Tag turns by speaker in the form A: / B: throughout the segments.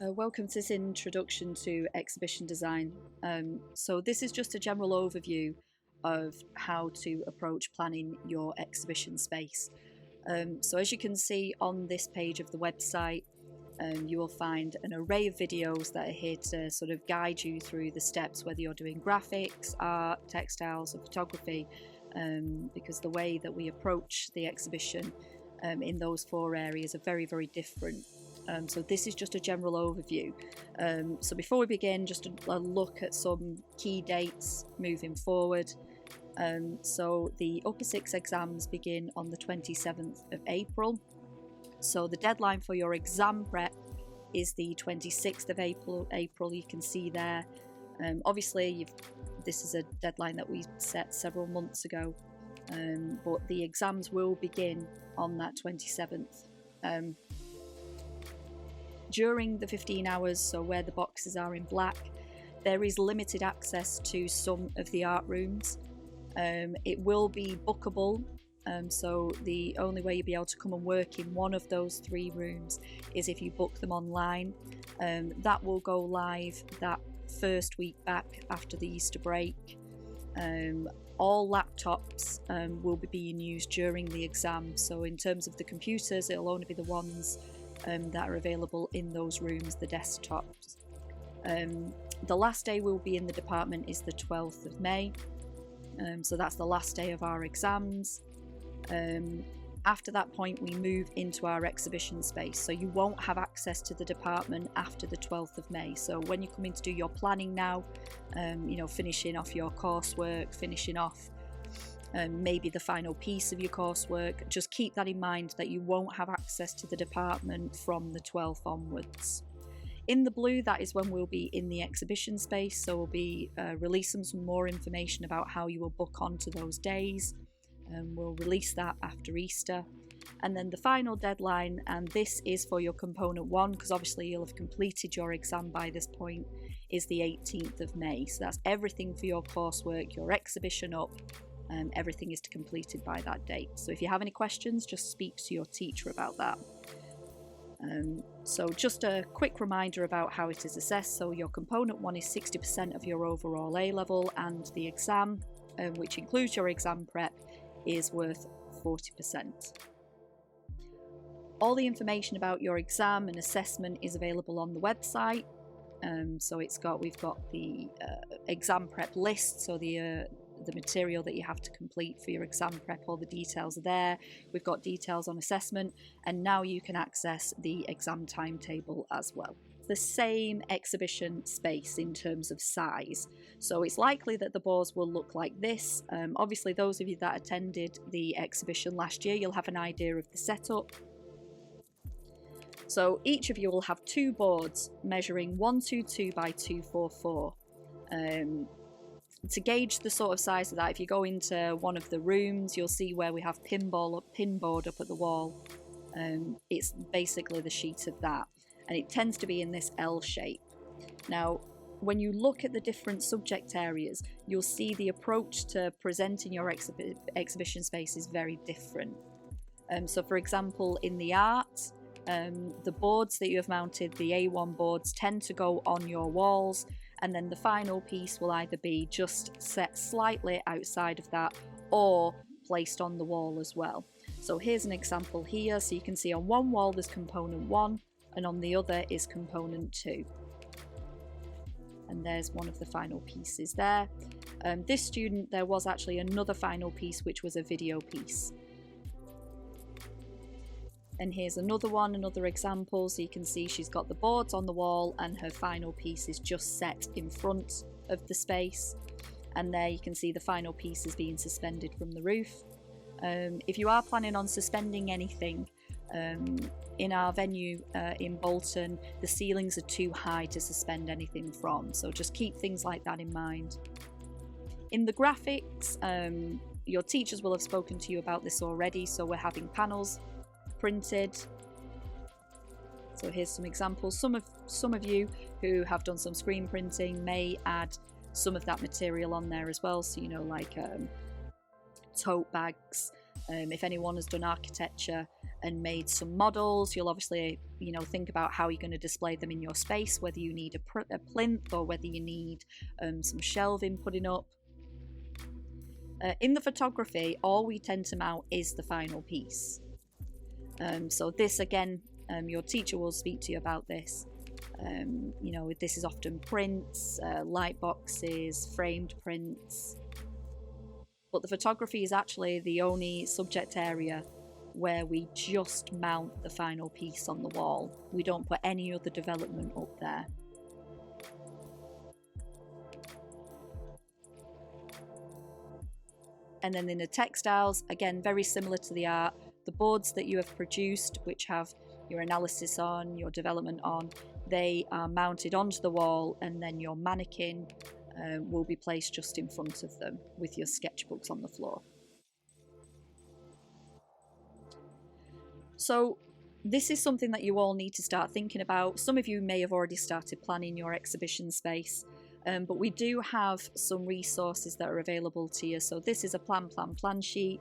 A: Welcome to this introduction to exhibition design. So this is just a general overview of how to approach planning your exhibition space. So as you can see on this page of the website, you will find an array of videos that are here to sort of guide you through the steps, whether you're doing graphics, art, textiles, or photography, because the way that we approach the exhibition in those four areas are very, very different. So this is just a general overview. So before we begin, just a look at some key dates moving forward. So the Upper 6 exams begin on the 27th of April. So the deadline for your exam prep is the 26th of April, you can see there. Obviously, this is a deadline that we set several months ago, but the exams will begin on that 27th. During the 15 hours, so where the boxes are in black, there is limited access to some of the art rooms. It will be bookable, so the only way you'll be able to come and work in one of those 3 rooms is if you book them online. That will go live that first week back after the Easter break. All laptops will be being used during the exam, so in terms of the computers, it'll only be the ones that are available in those rooms, the desktops. The last day we'll be in the department is the 12th of May, so that's the last day of our exams. After that point we move into our exhibition space, so you won't have access to the department after the 12th of May. So when you come in to do your planning now, finishing off your coursework, finishing off maybe the final piece of your coursework, just keep that in mind that you won't have access to the department from the 12th onwards. In the blue, that is when we'll be in the exhibition space, so we'll be releasing some more information about how you will book onto those days. We'll release that after Easter. And then the final deadline, and this is for your component 1, because obviously you'll have completed your exam by this point, is the 18th of May. So that's everything for your coursework, your exhibition up. Everything is completed by that date. So if you have any questions, just speak to your teacher about that. So just a quick reminder about how it is assessed. So your component 1 is 60% of your overall A level, and the exam, which includes your exam prep, is worth 40%. All the information about your exam and assessment is available on the website. So we've got the exam prep list, so the material that you have to complete for your exam prep, all the details are there. We've got details on assessment, and now you can access the exam timetable as well. The same exhibition space in terms of size, so it's likely that the boards will look like this. Obviously those of you that attended the exhibition last year, you'll have an idea of the setup. So each of you will have 2 boards measuring 122 by 244. To gauge the sort of size of that, if you go into one of the rooms, you'll see where we have pinboard up at the wall. It's basically the sheet of that, and it tends to be in this L shape. Now, when you look at the different subject areas, you'll see the approach to presenting your exhibition space is very different. So for example, in the art, the boards that you have mounted, the A1 boards, tend to go on your walls, and then the final piece will either be just set slightly outside of that or placed on the wall as well. So here's an example here, so you can see on one wall there's component 1 and on the other is component 2. And there's one of the final pieces there. This student, there was actually another final piece which was a video piece. And here's another one, another example, so you can see she's got the boards on the wall and her final piece is just set in front of the space. And there you can see the final piece is being suspended from the roof. If you are planning on suspending anything, in our venue in Bolton, the ceilings are too high to suspend anything from, so just keep things like that in mind. In the graphics, your teachers will have spoken to you about this already, so we're having panels printed. So here's some examples. Some of you who have done some screen printing may add some of that material on there as well, so like tote bags. If anyone has done architecture, and made some models. You'll obviously, think about how you're going to display them in your space, whether you need a plinth or whether you need some shelving putting up. In the photography, all we tend to mount is the final piece. So this again, your teacher will speak to you about this. This is often prints, light boxes, framed prints. But the photography is actually the only subject area where we just mount the final piece on the wall. We don't put any other development up there. And then in the textiles, again, very similar to the art, the boards that you have produced, which have your analysis on, your development on, they are mounted onto the wall, and then your mannequin will be placed just in front of them with your sketchbooks on the floor. So this is something that you all need to start thinking about. Some of you may have already started planning your exhibition space, but we do have some resources that are available to you. So this is a plan sheet.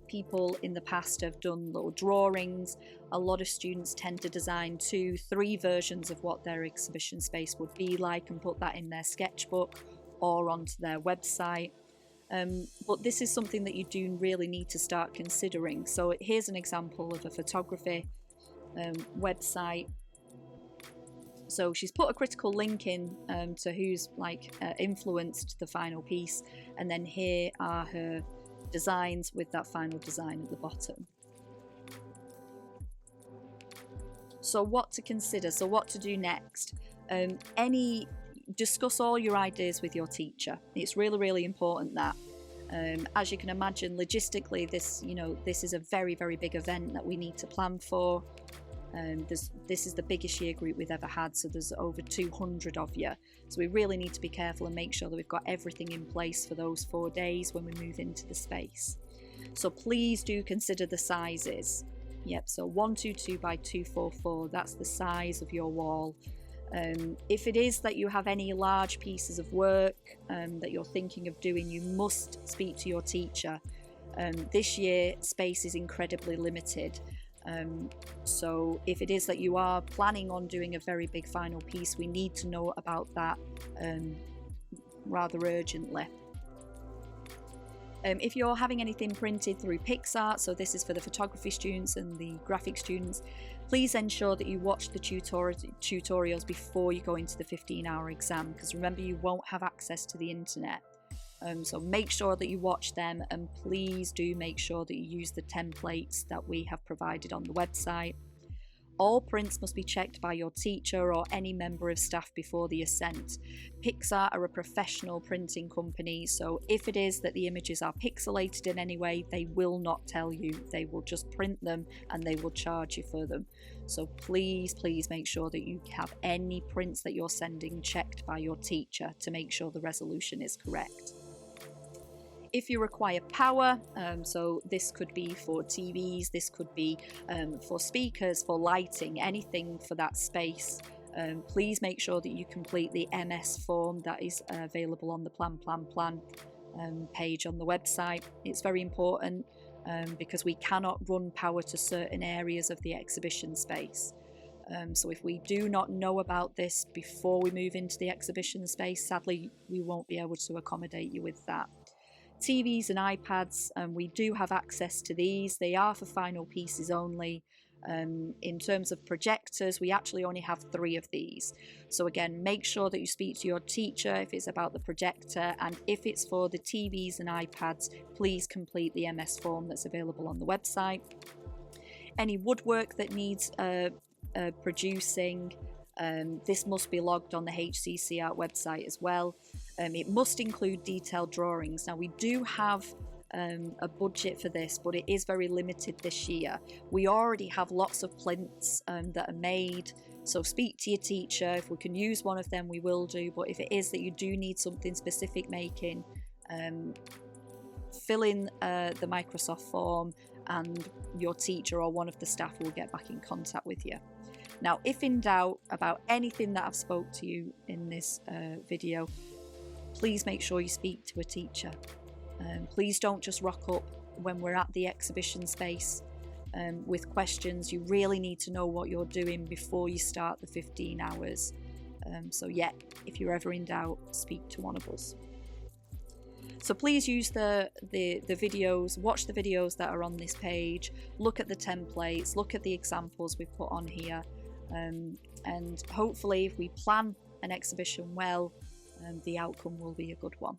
A: People in the past have done little drawings. A lot of students tend to design 2-3 versions of what their exhibition space would be like and put that in their sketchbook or onto their website. But this is something that you do really need to start considering. So here's an example of a photography website. So she's put a critical link in to who's influenced the final piece, and then here are her designs with that final design at the bottom. So what to consider, so what to do next. Discuss all your ideas with your teacher. It's really, really important that. As you can imagine, logistically, this is a very, very big event that we need to plan for. This is the biggest year group we've ever had, so there's over 200 of you. So we really need to be careful and make sure that we've got everything in place for those 4 days when we move into the space. So please do consider the sizes. Yep, so 122 by 244, that's the size of your wall. If it is that you have any large pieces of work that you're thinking of doing, you must speak to your teacher. This year, space is incredibly limited. So if it is that you are planning on doing a very big final piece, we need to know about that rather urgently. If you're having anything printed through PicsArt, so this is for the photography students and the graphic students, please ensure that you watch the tutorials before you go into the 15-hour exam, because remember, you won't have access to the internet. So make sure that you watch them, and please do make sure that you use the templates that we have provided on the website. All prints must be checked by your teacher or any member of staff before they are sent. PicsArt are a professional printing company, so if it is that the images are pixelated in any way, they will not tell you. They will just print them and they will charge you for them. So please, please make sure that you have any prints that you're sending checked by your teacher to make sure the resolution is correct. If you require power, so this could be for TVs, this could be for speakers, for lighting, anything for that space, please make sure that you complete the MS form that is available on the plan page on the website. It's very important because we cannot run power to certain areas of the exhibition space. So if we do not know about this before we move into the exhibition space, sadly, we won't be able to accommodate you with that. TVs and iPads, we do have access to these. They are for final pieces only. In terms of projectors, we actually only have 3 of these. So again, make sure that you speak to your teacher if it's about the projector, and if it's for the TVs and iPads, please complete the MS form that's available on the website. Any woodwork that needs producing, this must be logged on the HCC Art website as well. It must include detailed drawings. Now we do have a budget for this, but it is very limited this year. We already have lots of plinths that are made, so speak to your teacher. If we can use one of them, we will do, but if it is that you do need something specific making, fill in the Microsoft form and your teacher or one of the staff will get back in contact with you. Now, if in doubt about anything that I've spoke to you in this video, please make sure you speak to a teacher. Please don't just rock up when we're at the exhibition space. with questions. You really need to know what you're doing before you start the 15 hours. So yeah, if you're ever in doubt, speak to one of us. So please use the videos, watch the videos that are on this page, look at the templates, look at the examples we've put on here, and hopefully if we plan an exhibition well, the outcome will be a good one.